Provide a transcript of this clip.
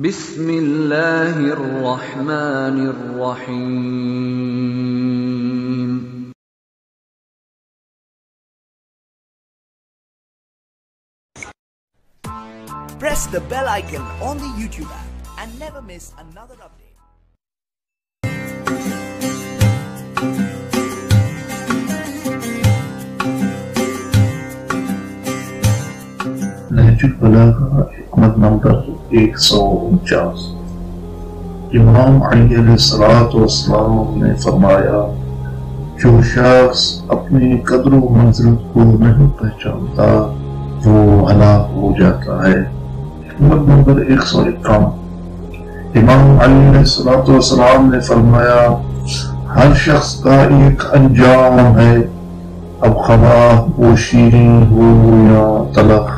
बिस्मिल्लाहिर्रहमानिर्रहीम। Press the bell icon on the YouTube app and never miss another update. Nahjul बलागा हिकमत number 149। इमाम अली अलैहिस्सलाम ने फरमाया, जो शख्स अपनी कद्र व मंजिलत को नहीं पहचानता वो हलाक हो जाता है। हिकमत नंबर 151। इमाम अली अलैहिस्सलाम ने फरमाया, हर शख्स का एक अंजाम है, अब खवा वो शीरीन हो या तलख।